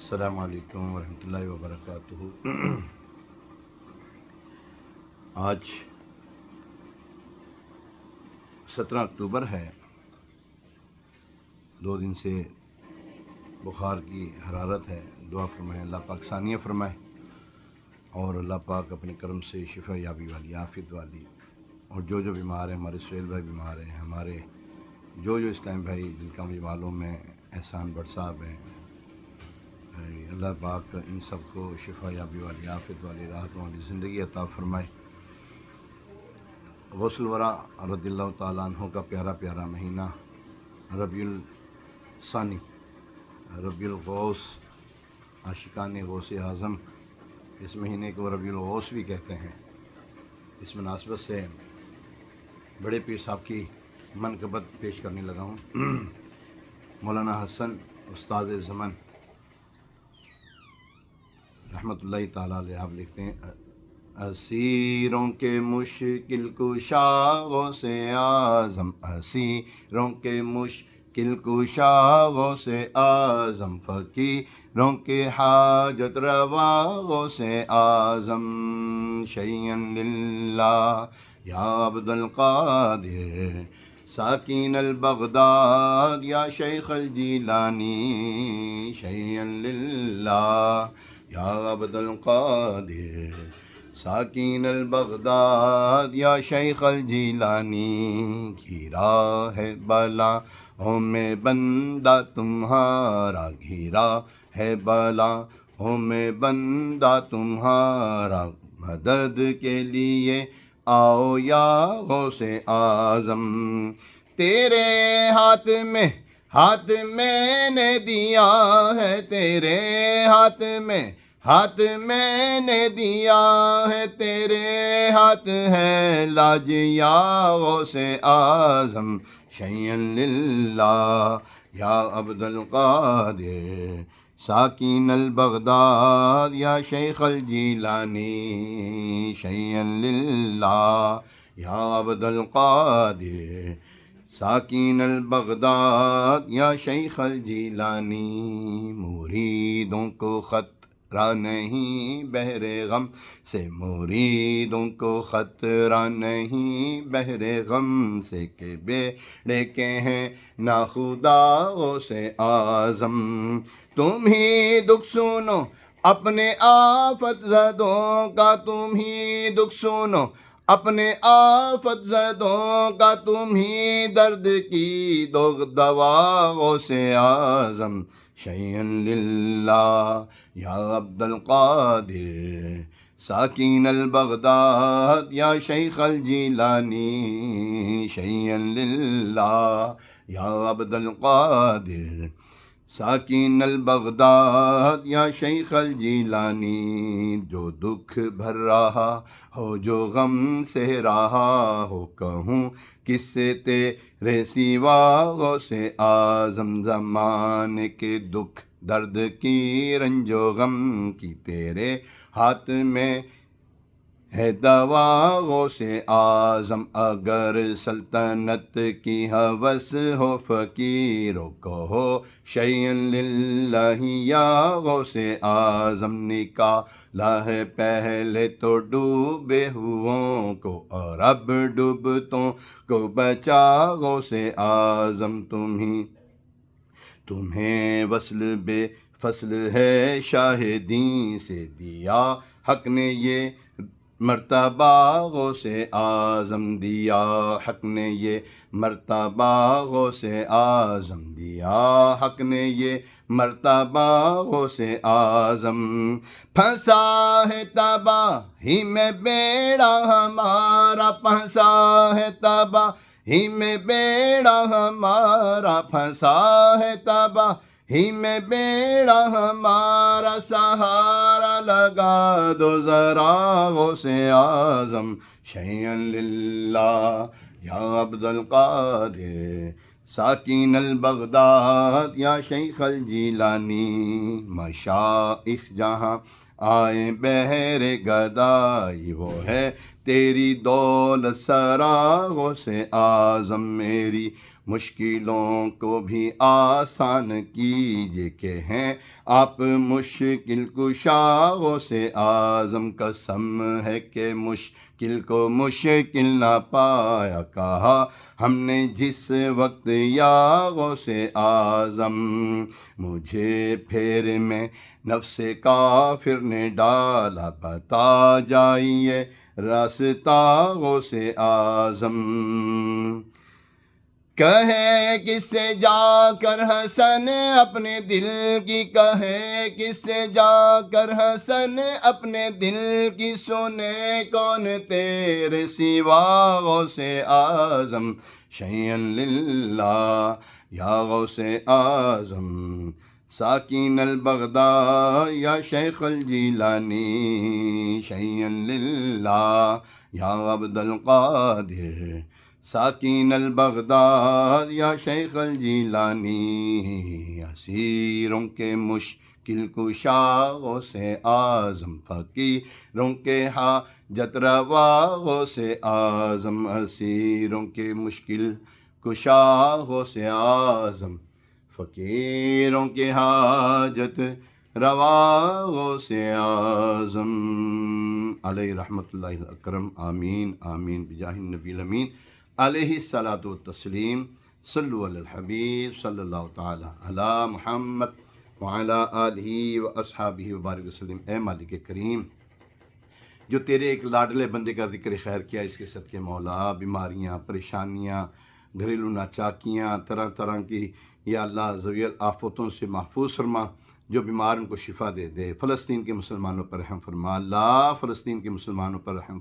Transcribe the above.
السلام علیکم ورحمۃ اللہ وبرکاتہ۔ آج 17 اکتوبر ہے۔ 2 دن سے بخار کی حرارت ہے۔ دعا فرمائیں اللہ پاک ثانیہ فرمائے اور اللہ پاک اپنے کرم سے شفا یابی والی عافیت والی، اور جو بیمار ہیں، ہمارے سہیل بھائی بیمار ہیں، ہمارے جو اسلام بھائی جن کا مجھے معلوم ہے، احسان بٹ صاحب ہیں، اللہ پاک ان سب کو شفا یابی والی عافیت والی راحت والی زندگی عطا فرمائے۔ غوث الورا رضی اللہ تعالیٰ عنہ کا پیارا مہینہ ربیع الثانی، ربیع الغوث، عاشقان غوث اعظم، اس مہینے کو ربیع الغوث بھی کہتے ہیں۔ اس مناسبت سے بڑے پیر صاحب کی منقبت پیش کرنے لگا ہوں۔ مولانا حسن استاد زمن رحمۃ اللہ تعالیٰ علیہ آپ لکھتے ہیں: اسیروں کے مشکل کشا غوث اعظم، اسیروں کے مشکل کشا غوث اعظم، فقیروں کے حاجت روا غوث اعظم، شیئا للہ یا عبد القادر ساکین البغداد یا شیخ الجیلانی، شیئا للہ یا عبد القادر ساکین البغداد یا شیخ الجیلانی، گھیرا ہے بلاؤں میں بندہ تمہارا، گھیرا ہے بلاؤں میں بندہ تمہارا، مدد کے لیے آؤ یا غوث اعظم، تیرے ہاتھ میں نے دیا ہے، تیرے ہاتھ میں نے دیا ہے، تیرے ہاتھ ہے لاج یا غوث اعظم، شیئا للہ یا عبد القادر ساکین البغداد یا شیخ الجیلانی، شیئا للہ یا عبد القادر ساکین البغداد یا شیخ الجیلانی، مریدوں کو خطرہ نہیں بحر غم سے، مریدوں کو خطرہ نہیں بحر غم سے، کہ بیڑے کے ہیں ناخدا غوث اعظم، تم ہی دکھ سنو اپنے آفت زدوں کا، تم ہی دکھ سنو اپنے آفت زدوں کا، تم ہی درد کی دوا غوث اعظم، شیئا للہ یا عبد القادر ساکین البغداد یا شیخ الجیلانی، شیئا للہ یا عبد القادر ساکین البغداد یا شیخ الجیلانی، جو دکھ بھر رہا ہو، جو غم سے رہا ہو، کہوں کس سے تیرے سوا غوث اعظم، زمانے کے دکھ درد کی رنج و غم کی، تیرے ہاتھ میں ہے دوا غوث اعظم، اگر سلطنت کی ہوس ہو فقیروں کہو شیئا للہ یا غوث اعظم، نکالا ہے پہلے تو ڈوبے ہووں کو، اور اب ڈوبتوں کو بچا غوث اعظم، تمہیں وصل بے فصل ہے شاہدین سے، دیا حق نے یہ مرتبہ غوث اعظم، دیا حق نے یہ مرتبہ غوث اعظم، دیا حق نے یہ مرتبہ غوث اعظم، پھنسا ہے تباہی میں بیڑا ہمارا، پھنسا ہے تباہی میں بیڑا ہمارا، پھنسا ہے تباہی میں بیڑا ہمارا، سہارا لگا دو ذرا غوث اعظم، شیئا للہ یا عبد القادر ساکین البغداد یا شیخ الجیلانی، مشائخ جہاں آئے بہر گدائی، وہ ہے تیری دولت سرا غوث اعظم، میری مشکلوں کو بھی آسان کیجے کہ ہیں آپ مشکل کشا سے اعظم، قسم ہے کہ مشکل کو مشکل نہ پایا کہا ہم نے جس وقت یا غوث اعظم، مجھے پھیر میں نفس کافر نے ڈالا، بتا جائیے راستہ غوث اعظم، کہے کس سے جا کر حسن اپنے دل کی، کہے کس سے جا کر حسن اپنے دل کی، سنے کون تیرے سوا غوث اعظم، شیئن للہ یا غوث اعظم، ساکین البغداد یا شیخ الجیلانی، شیئن للہ یا عبد القادر، ساکین البغداد یا شیخ الجیلانی، اسیروں کے مشکل کشا غوث اعظم، فقیروں کے حاجت روا غوث اعظم، اسیروں کے مشکل کشا غوث اعظم، فقیروں کے حاجت روا غوث اعظم، علیہ رحمت اللہ الاکرم، آمین آمین بجاہ النبی الامین علیہ الصلاۃ والتسلیم، صلو علی الحبیب صلی اللہ تعالی علی محمد وعلی آلہ واصحابہ وبارک وسلم۔ اے مالک کریم، جو تیرے ایک لاڈلے بندے کا ذکر خیر کیا، اس کے صدقے مولا بیماریاں، پریشانیاں، گھریلو ناچاکیاں، طرح طرح کی یا اللہ ذویل آفتوں سے محفوظ فرما، جو بیمار ان کو شفا دے دے۔ فلسطین کے مسلمانوں پر رحم فرما اللہ، فلسطین کے مسلمانوں پر رحم فرما۔